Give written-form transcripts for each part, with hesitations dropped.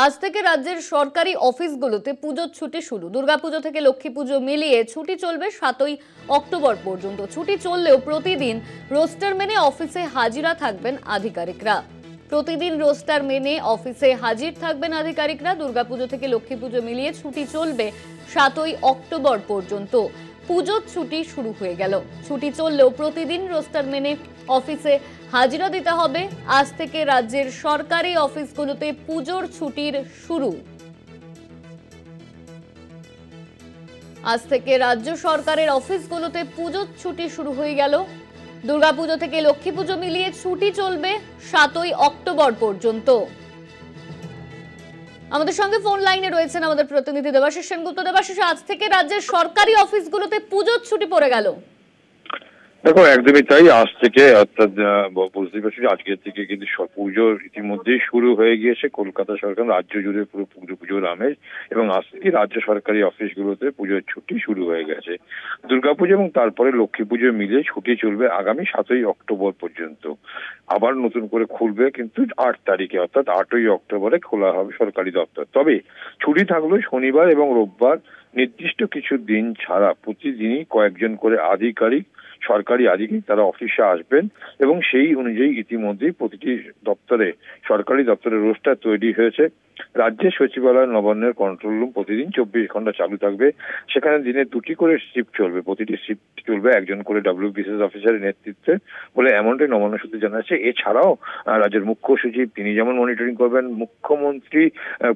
আজ থেকে রাজ্যের সরকারি অফিসগুলোতে পুজোর ছুটি শুরু। দুর্গাপুজো থেকে লক্ষ্মী পুজো মিলিয়ে ছুটি চলবে 7ই অক্টোবর পর্যন্ত। ছুটি চললেও প্রতিদিন রোস্টার মেনে অফিসে হাজিরা থাকবেন আধিকারিকরা। প্রতিদিন রোস্টার মেনে অফিসে হাজির থাকবেন আধিকারিকরা। দুর্গাপুজো থেকে লক্ষ্মী পুজো মিলিয়ে ছুটি চলবে 7ই অক্টোবর পর্যন্ত। পুজোর ছুটি শুরু হয়ে গেল। ছুটি চললেও প্রতিদিন রোস্টার মেনে অফিসে হাজিরা দিতে হবে। আজ থেকে রাজ্যের সরকারি অফিসগুলোতে পুজোর ছুটির শুরু। আজ থেকে রাজ্য সরকারের অফিসগুলোতে পুজোর ছুটি শুরু হয়ে গেল। দুর্গাপুজো থেকে লক্ষ্মী পুজো মিলিয়ে ছুটি চলবে 7ই অক্টোবর পর্যন্ত। আমাদের সঙ্গে ফোন লাইনে রয়েছেন আমাদের প্রতিনিধি দেবাশিস সেনগুপ্ত। দেবাশিস, আজ থেকে রাজ্যের সরকারি অফিসগুলোতে পুজোর ছুটি পড়ে গেল। দেখো, একদমই তাই। আজ থেকে অর্থাৎ বুঝতে পারছি আজকের থেকে কিন্তু পুজোর ইতিমধ্যেই শুরু হয়ে গিয়েছে। কলকাতা সরকার রাজ্য জুড়ে পুরো পুজোর আমেজ, এবং আজ থেকে রাজ্য সরকারি অফিসগুলোতে পুজোর ছুটি শুরু হয়ে গেছে। দুর্গাপুজো এবং তারপরে লক্ষ্মী পুজো মিলে ছুটি চলবে আগামী 7ই অক্টোবর পর্যন্ত। আবার নতুন করে খুলবে কিন্তু 8 তারিখে, অর্থাৎ 8ই অক্টোবরে খোলা হবে সরকারি দপ্তর। তবে ছুটি থাকলেও শনিবার এবং রোববার নির্দিষ্ট কিছু দিন ছাড়া প্রতিদিনই কয়েকজন করে সরকারি আধিকারিক তারা অফিসে আসবেন, এবং সেই অনুযায়ী ইতিমধ্যেই প্রতিটি সরকারি দপ্তরে রোস্টার তৈরি হয়েছে। রাজ্যের সচিবালয় নবান্নের কন্ট্রোল রুম প্রতিদিন 24 ঘন্টা চালু থাকবে। সেখানে দিনে 2টি করে শিফট চলবে। প্রতিটি শিফট চলবে একজন করে WBCS অফিসারের নেতৃত্বে বলে এমনটাই নবান্ন সূত্রে জানা যাচ্ছে। এছাড়াও রাজ্যের মুখ্য সচিব তিনি যেমন মনিটরিং করবেন, মুখ্যমন্ত্রী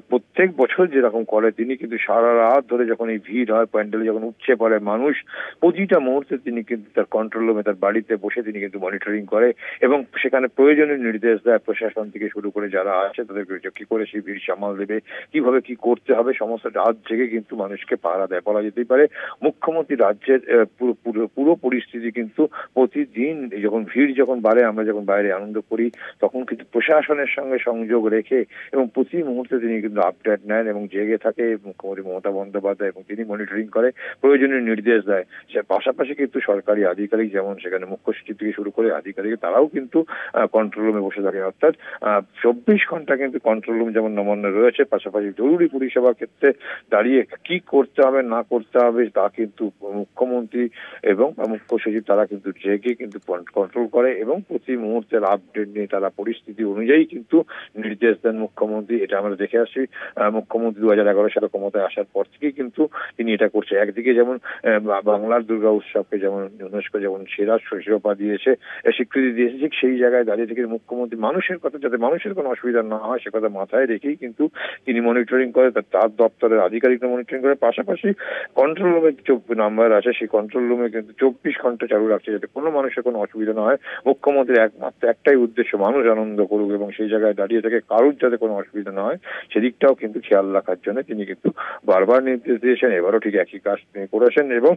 প্রত্যেক বছর যেরকম করে তিনি কিন্তু সারা রাত ধরে যখন এই ভিড় হয়, প্যান্ডেলে যখন উপচে পড়ে মানুষ, প্রতিটা মুহূর্তে তিনি কিন্তু তার কন্ট্রোল রুমে তার বাড়িতে বসে তিনি কিন্তু মনিটরিং করে, এবং সেখানে প্রয়োজনীয় নির্দেশ দেয় প্রশাসন থেকে শুরু করে যারা আছে তাদেরকে কি করে সেই ভিড় সামাল দেবে, কিভাবে কি করতে হবে, সমস্ত রাত জেগে কিন্তু মানুষকে পাহারা দেয় বলা যেতেই পারে। মুখ্যমন্ত্রী রাজ্যের পুরো পরিস্থিতি কিন্তু প্রতিদিন যখন বাড়ে, আমরা যখন বাইরে আনন্দ করি, তখন কিন্তু প্রশাসনের সঙ্গে সংযোগ রেখে এবং প্রতি মুহূর্তে তিনি কিন্তু আপডেট নেন এবং জেগে থাকে মুখ্যমন্ত্রী মমতা বন্দ্যোপাধ্যায়, এবং তিনি মনিটরিং করে প্রয়োজনীয় নির্দেশ দেয়। সে পাশাপাশি কিন্তু সরকারি আধিকারিক যেমন সেখানে মুখ্য সচিব থেকে শুরু করে আধিকারিক তারাও কিন্তু কন্ট্রোল রুমে বসে থাকে। অর্থাৎ 24 ঘন্টা কিন্তু কন্ট্রোল রুম যেমন নবান্ন রয়েছে, পাশাপাশি জরুরি পরিষেবার ক্ষেত্রে দাঁড়িয়ে কি করতে হবে না করতে হবে তা কিন্তু মুখ্যমন্ত্রী এবং মুখ্য সচিব তারা কিন্তু জেগে কিন্তু কন্ট্রোল করে, এবং প্রতি মুহূর্তের আপডেট নিয়ে তারা পরিস্থিতি অনুযায়ী কিন্তু নির্দেশ দেন মুখ্যমন্ত্রী। এটা আমরা দেখে আসছি। মুখ্যমন্ত্রী 2011 সালে ক্ষমতায় আসার পর থেকেই কিন্তু তিনি এটা করছে। একদিকে যেমন বাংলার দুর্গা উৎসবকে যেমন ইউনেস্কো যেমন সেরা শিরোপা দিয়েছে, স্বীকৃতি দিয়েছে, ঠিক সেই জায়গায় দাঁড়িয়ে থেকে মুখ্যমন্ত্রী মানুষের কথা, যাতে মানুষের কোনো অসুবিধা না হয় সে কথা মাথায় রেখেই কিন্তু তিনি মনিটরিং করে, তার দপ্তরের আধিকারিকরা মনিটরিং করে। পাশাপাশি কন্ট্রোল রুমে 24 নাম্বার আছে, সেই কন্ট্রোল রুমে কিন্তু 24 ঘন্টা চালু রাখছে যাতে কোনো মানুষের কোনো অসুবিধা না হয়। মুখ্যমন্ত্রীর একমাত্র একটাই উদ্দেশ্য মানুষ আনন্দ করুক, এবং সেই জায়গায় দাঁড়িয়ে থেকে কারোর যাতে কোনো অসুবিধা না হয় সেদিকটাও কিন্তু খেয়াল রাখার জন্য তিনি কিন্তু বারবার নির্দেশ দিয়েছেন। এবারও ঠিক একই কাজ তিনি করেছেন, এবং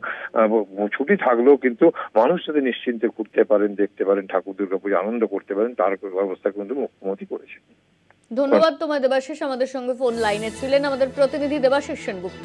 ছুটি থাকলেও কিন্তু মানুষ যাতে নিশ্চিন্তে ঘুরতে পারেন, দেখতে পারেন, ঠাকুর দুর্গাপুজো আনন্দ করতে পারেন তার ব্যবস্থা কিন্তু মুখ্যমন্ত্রী করেছেন। ধন্যবাদ তোমায় দেবাশিস। আমাদের সঙ্গে ফোন লাইনে ছিলেন আমাদের প্রতিনিধি দেবাশিস সেনগুপ্ত।